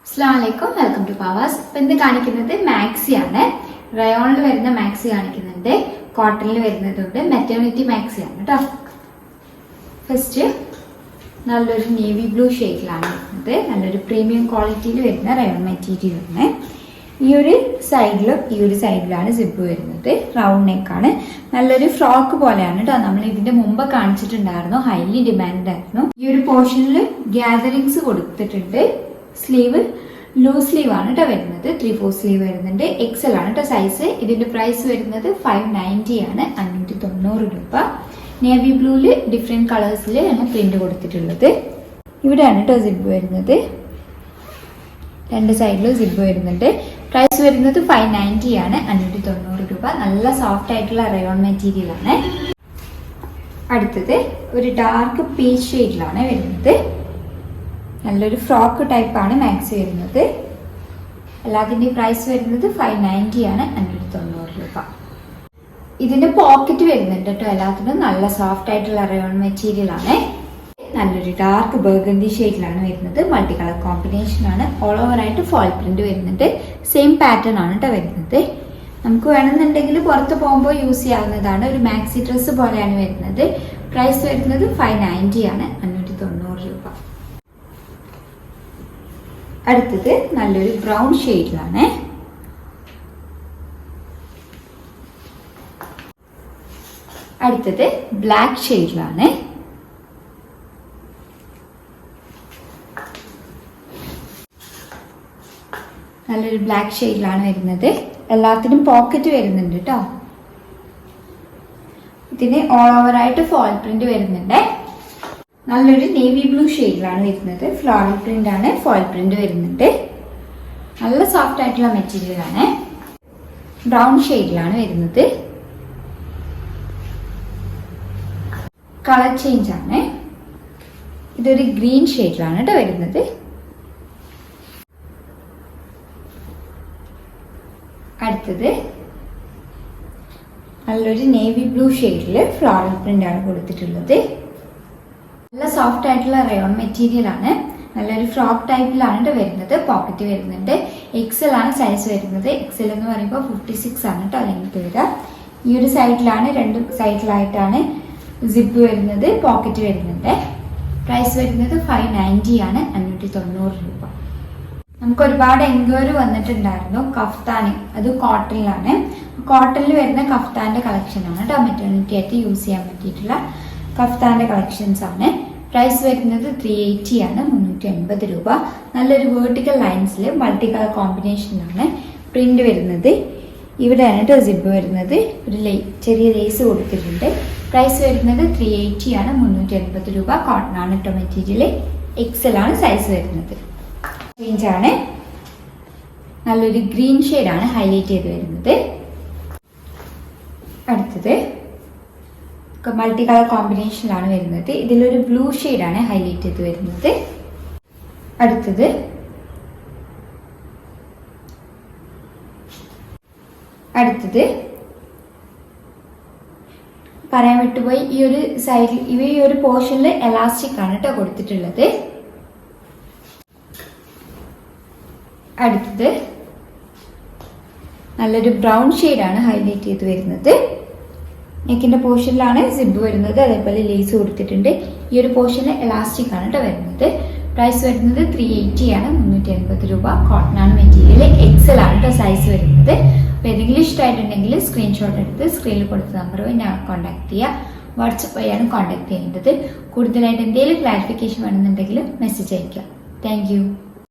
അസ്സലാമലൈക്കും, welcome to Pavas. ഇപ്പം ഇത് കാണിക്കുന്നത് മാക്സി ആണ്. റയോണിൽ വരുന്ന മാക്സി കാണിക്കുന്നുണ്ട്, കോട്ടണിൽ വരുന്നതുണ്ട്, മെറ്റേണിറ്റി മാക്സി ആണ് കേട്ടോ. ഫസ്റ്റ് നല്ലൊരു നേവി ബ്ലൂ ഷെയ്ഡിലാണ് വരുന്നത്. നല്ലൊരു പ്രീമിയം ക്വാളിറ്റിയിൽ വരുന്ന റയോൺ മെറ്റീരിയൽ ആണ്. ഈ ഒരു സൈഡിലാണ് സിബ് വരുന്നത്. റൗണ്ട് നെക്കാണ്. നല്ലൊരു ഫ്രോക്ക് പോലെയാണ് കേട്ടോ. നമ്മൾ ഇതിന്റെ മുമ്പ് കാണിച്ചിട്ടുണ്ടായിരുന്നു, ഹൈലി ഡിമാൻഡ് ആയിരുന്നു. ഈ ഒരു പോർഷനിൽ ഗ്യാതറിങ്സ് കൊടുത്തിട്ടുണ്ട്. സ്ലീവ് ലൂസ് സ്ലീവ് ആണ് കേട്ടോ വരുന്നത്. 3/4 സ്ലീവ് വരുന്നുണ്ട്. എക്സൽ ആണ് കേട്ടോ സൈസ്. ഇതിന്റെ പ്രൈസ് വരുന്നത് 590 ആണ്, 590 രൂപ. നേവി ബ്ലൂല് ഡിഫറെന്റ് കളേഴ്സിൽ ആണ് പ്രിന്റ് കൊടുത്തിട്ടുള്ളത്. ഇവിടെയാണ് കേട്ടോ സിബ് വരുന്നത്. രണ്ട് സൈഡിലും സിബ് വരുന്നുണ്ട്. പ്രൈസ് വരുന്നത് 590 ആണ്, 590 രൂപ. നല്ല സോഫ്റ്റ് ആയിട്ടുള്ള റയോൺ മെറ്റീരിയൽ ആണ്. അടുത്തത് ഒരു ഡാർക്ക് പീച്ച് ഷെയ്ഡിലാണ് വരുന്നത്. നല്ലൊരു ഫ്രോക്ക് ടൈപ്പാണ് മാക്സി വരുന്നത്. എല്ലാത്തിൻ്റെയും പ്രൈസ് വരുന്നത് 590 ആണ്, 590 രൂപ. ഇതിന്റെ പോക്കറ്റ് വരുന്നുണ്ട് കേട്ടോ. എല്ലാത്തിനും നല്ല സോഫ്റ്റ് ആയിട്ടുള്ള റയോൺ മെറ്റീരിയൽ ആണ്. നല്ലൊരു ഡാർക്ക് ബർഗണ്ടി ഷെയ്ഡിലാണ് വരുന്നത്. മൾട്ടി കളർ കോമ്പിനേഷൻ ആണ്. ഓൾ ഓവർ ആയിട്ട് ഫോൾ പ്രിന്റ് വരുന്നുണ്ട്. സെയിം പാറ്റേൺ ആണ് കേട്ടോ വരുന്നത്. നമുക്ക് വേണമെന്നുണ്ടെങ്കിൽ പുറത്ത് പോകുമ്പോൾ യൂസ് ചെയ്യാവുന്നതാണ്. ഒരു മാക്സി ഡ്രസ്സ് പോലെയാണ് വരുന്നത്. പ്രൈസ് വരുന്നത് 590 ആണ്, 590 രൂപ. അടുത്തത് നല്ലൊരു ബ്രൗൺ ഷെയ്ഡിലാണ്. അടുത്തത് ബ്ലാക്ക് ഷെയ്ഡിലാണ്. നല്ലൊരു ബ്ലാക്ക് ഷെയ്ഡിലാണ് വരുന്നത്. എല്ലാത്തിനും പോക്കറ്റ് വരുന്നുണ്ട് കേട്ടോ. ഇതിന് ഓൾ ഓവർ ആയിട്ട് ഫോൾ പ്രിന്റ് വരുന്നുണ്ട്. നല്ലൊരു നേവി ബ്ലൂ ഷെയ്ഡിലാണ് വരുന്നത്. ഫ്ലോറൽ പ്രിന്റ് ആണ്, ഫോൾ പ്രിന്റ് വരുന്നുണ്ട്. നല്ല സോഫ്റ്റ് ആയിട്ടുള്ള മെറ്റീരിയൽ ആണ്. ബ്രൗൺ ഷെയ്ഡിലാണ് വരുന്നത്. കളർ ചേഞ്ച് ആണ്. ഇതൊരു ഗ്രീൻ ഷെയ്ഡിലാണ് കേട്ടോ വരുന്നത്. അടുത്തത് നല്ലൊരു നേവി ബ്ലൂ ഷെയ്ഡിൽ ഫ്ലോറൽ പ്രിന്റ് ആണ് കൊടുത്തിട്ടുള്ളത്. നല്ല സോഫ്റ്റ് ആയിട്ടുള്ള റയോൺ മെറ്റീരിയൽ ആണ്. നല്ലൊരു ഫ്രോക്ക് ടൈപ്പിലാണ് വരുന്നത്. പോക്കറ്റ് വരുന്നുണ്ട്. എക്സൽ ആണ് സൈസ് വരുന്നത്. എക്സൽ എന്ന് പറയുമ്പോൾ 56 ആണ് കേട്ടോ ലെങ്ത് വരിക. ഈ ഒരു സൈഡിലാണ്, രണ്ട് സൈഡിലായിട്ടാണ് സിപ്പ് വരുന്നത്. പോക്കറ്റ് വരുന്നുണ്ട്. പ്രൈസ് വരുന്നത് 590 ആണ്, 590 രൂപ. നമുക്ക് ഒരുപാട് എൻക്വയറി വന്നിട്ടുണ്ടായിരുന്നു. കഫ്താന്, അത് കോട്ടണിലാണ്. കോട്ടണിൽ വരുന്ന കഫ്താന്റെ കളക്ഷൻ ആണ് കേട്ടോ. മെറ്റേണിറ്റി ആയിട്ട് യൂസ് ചെയ്യാൻ പറ്റിയിട്ടുള്ള കഫ്താന്റെ കളക്ഷൻസ് ആണ്. പ്രൈസ് വരുന്നത് 380 ആണ്, 380 രൂപ. നല്ലൊരു വേർട്ടിക്കൽ ലൈൻസിൽ മൾട്ടി കളർ കോമ്പിനേഷനിലാണ് പ്രിന്റ് വരുന്നത്. ഇവിടെയാണ് കേട്ടോ സിബ് വരുന്നത്. ഒരു ചെറിയ ലേസ് കൊടുത്തിട്ടുണ്ട്. പ്രൈസ് വരുന്നത് 380 ആണ്, 380 രൂപ. കോട്ടൺ ആണ് കേട്ടോ മെറ്റീരിയൽ. എക്സൽ ആണ് സൈസ് വരുന്നത്. റേഞ്ച് ആണ്. നല്ലൊരു ഗ്രീൻ ഷെയ്ഡാണ് ഹൈലൈറ്റ് ചെയ്ത് വരുന്നത്. അടുത്തത് മൾട്ടി കളർ കോമ്പിനേഷനിലാണ് വരുന്നത്. ഇതിലൊരു ബ്ലൂ ഷെയ്ഡാണ് ഹൈലൈറ്റ് ചെയ്ത് വരുന്നത്. അടുത്തത് പറയാൻ വിട്ടുപോയി, ഈ ഒരു സൈഡിൽ ഈ ഒരു പോർഷനിൽ എലാസ്റ്റിക് ആണ് കേട്ടോ കൊടുത്തിട്ടുള്ളത്. അടുത്തത് നല്ലൊരു ബ്രൗൺ ഷെയ്ഡാണ് ഹൈലൈറ്റ് ചെയ്ത് വരുന്നത്. നെക്കിന്റെ പോർഷനിലാണ് സിബ് വരുന്നത്. അതേപോലെ ലേസ് കൊടുത്തിട്ടുണ്ട്. ഈ ഒരു പോർഷനിൽ എലാസ്റ്റിക് ആണ് കേട്ടോ വരുന്നത്. പ്രൈസ് വരുന്നത് 380 ആണ്, 380 രൂപ. കോട്ടൺ ആണ് മെറ്റീരിയൽ. എക്സൽ ആണ് കേട്ടോ സൈസ് വരുന്നത്. അപ്പോൾ ഏതെങ്കിലും ഇഷ്ടമായിട്ടുണ്ടെങ്കിൽ സ്ക്രീൻഷോട്ട് എടുത്ത് സ്ക്രീനിൽ കൊടുത്ത നമ്പർ ഞാൻ കോൺടാക്ട് ചെയ്യുക. വാട്സപ്പ് വഴിയാണ് കോൺടാക്ട് ചെയ്യേണ്ടത്. കൂടുതലായിട്ട് എന്തെങ്കിലും ക്ലാരിഫിക്കേഷൻ വേണമെന്നുണ്ടെങ്കിൽ മെസ്സേജ് അയയ്ക്കുക. താങ്ക്